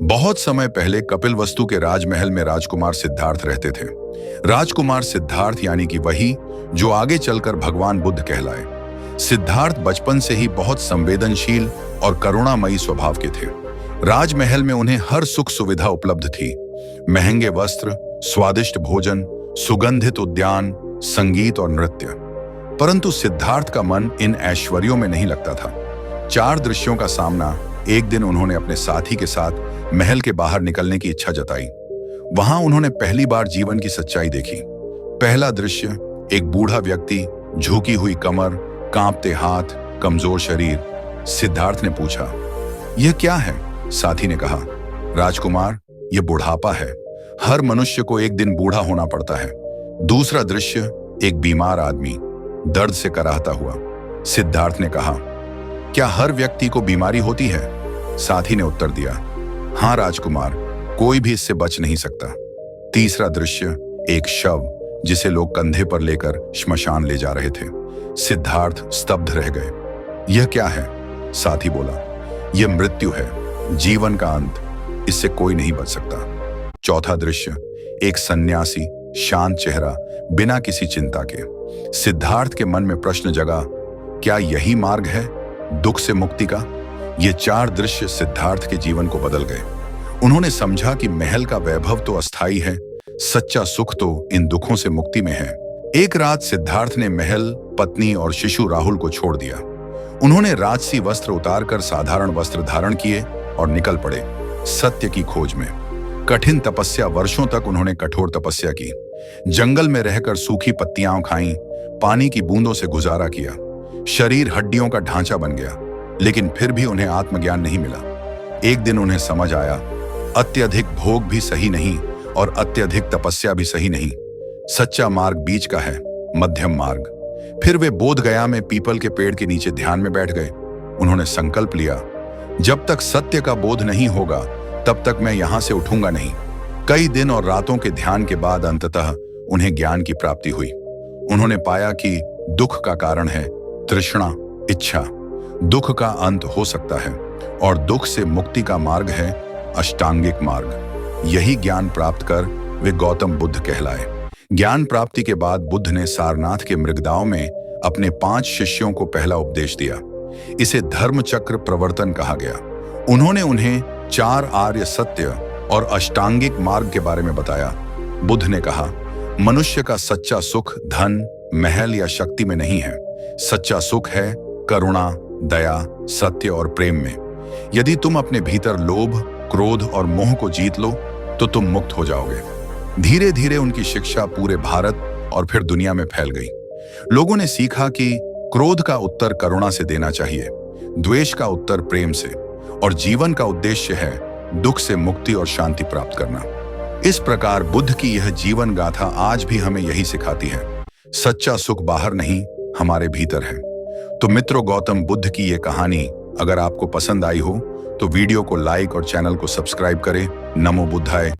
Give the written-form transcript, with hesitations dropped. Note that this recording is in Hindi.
बहुत समय पहले कपिलवस्तु के राजमहल में राजकुमार सिद्धार्थ रहते थे। राजकुमार सिद्धार्थ यानी कि वही जो आगे चलकर भगवान बुद्ध कहलाए। सिद्धार्थ बचपन से ही बहुत संवेदनशील और करुणामयी स्वभाव के थे। राजमहल में उन्हें हर सुख सुविधा उपलब्ध थी। महंगे वस्त्र, स्वादिष्ट भोजन, सुगंधित उद्यान, संगीत और नृत्य। परंतु सिद्धार्थ का मन इन ऐश्वर्यों में नहीं लगता था। चार दृश्यों का सामना एक दिन उन्होंने अपने साथी के साथ महल के बाहर निकलने की इच्छा जताई। वहां उन्होंने पहली बार जीवन की सच्चाई देखी। पहला दृश्य, एक बूढ़ा व्यक्ति, झुकी हुई कमर, कांपते हाथ, कमजोर शरीर। सिद्धार्थ ने पूछा, यह क्या है? साथी ने कहा, राजकुमार, यह बुढ़ापा है। हर मनुष्य को एक दिन बूढ़ा होना पड़ता है। दूसरा दृश्य, एक बीमार आदमी, दर्द से कराहता हुआ। सिद्धार्थ ने कहा, क्या हर व्यक्ति को बीमारी होती है? साथी ने उत्तर दिया, हाँ राजकुमार, कोई भी इससे बच नहीं सकता। तीसरा दृश्य, एक शव जिसे लोग कंधे पर लेकर श्मशान ले जा रहे थे। सिद्धार्थ स्तब्ध रह गए। यह क्या है? साथी बोला, यह मृत्यु है, जीवन का अंत। इससे कोई नहीं बच सकता। चौथा दृश्य, एक सन्यासी, शांत चेहरा, बिना किसी चिंता के। सिद्धार्थ के मन में प्रश्न जगा, क्या यही मार्ग है दुख से मुक्ति का? ये चार दृश्य सिद्धार्थ के जीवन को बदल गए। उन्होंने समझा कि महल का वैभव तो अस्थायी है, सच्चा सुख तो इन दुखों से मुक्ति में है। एक रात सिद्धार्थ ने महल, पत्नी और शिशु राहुल को छोड़ दिया। उन्होंने राजसी वस्त्र उतारकर साधारण वस्त्र धारण किए और निकल पड़े सत्य की खोज में। कठिन तपस्या, वर्षों तक उन्होंने कठोर तपस्या की। जंगल में रहकर सूखी पत्तियां खाईं, पानी की बूंदों से गुजारा किया। शरीर हड्डियों का ढांचा बन गया, लेकिन फिर भी उन्हें आत्मज्ञान नहीं मिला। एक दिन उन्हें समझ आया, अत्यधिक भोग भी सही नहीं और अत्यधिक तपस्या भी सही नहीं। सच्चा मार्ग बीच का है, मध्यम मार्ग। फिर वे बोध गया में पीपल के पेड़ के नीचे ध्यान में बैठ गए। उन्होंने संकल्प लिया, जब तक सत्य का बोध नहीं होगा तब तक मैं यहां से उठूंगा नहीं। कई दिन और रातों के ध्यान के बाद अंततः उन्हें ज्ञान की प्राप्ति हुई। उन्होंने पाया कि दुख का कारण है तृष्णा, इच्छा। दुख का अंत हो सकता है और दुख से मुक्ति का मार्ग है अष्टांगिक मार्ग। यही ज्ञान प्राप्त कर वे गौतम बुद्ध कहलाए। ज्ञान प्राप्ति के बाद बुद्ध ने सारनाथ के मृगदाव में अपने 5 शिष्यों को पहला उपदेश दिया। इसे धर्म चक्र प्रवर्तन कहा गया। उन्होंने उन्हें 4 आर्य सत्य और अष्टांगिक मार्ग के बारे में बताया। बुद्ध ने कहा, मनुष्य का सच्चा सुख धन, महल या शक्ति में नहीं है। सच्चा सुख है करुणा, दया, सत्य और प्रेम में। यदि तुम अपने भीतर लोभ, क्रोध और मोह को जीत लो तो तुम मुक्त हो जाओगे। धीरे धीरे उनकी शिक्षा पूरे भारत और फिर दुनिया में फैल गई। लोगों ने सीखा कि क्रोध का उत्तर करुणा से देना चाहिए, द्वेष का उत्तर प्रेम से, और जीवन का उद्देश्य है दुख से मुक्ति और शांति प्राप्त करना। इस प्रकार बुद्ध की यह जीवन गाथा आज भी हमें यही सिखाती है, सच्चा सुख बाहर नहीं, हमारे भीतर है। तो मित्रों, गौतम बुद्ध की यह कहानी अगर आपको पसंद आई हो तो वीडियो को लाइक और चैनल को सब्सक्राइब करें। नमो बुद्धाय।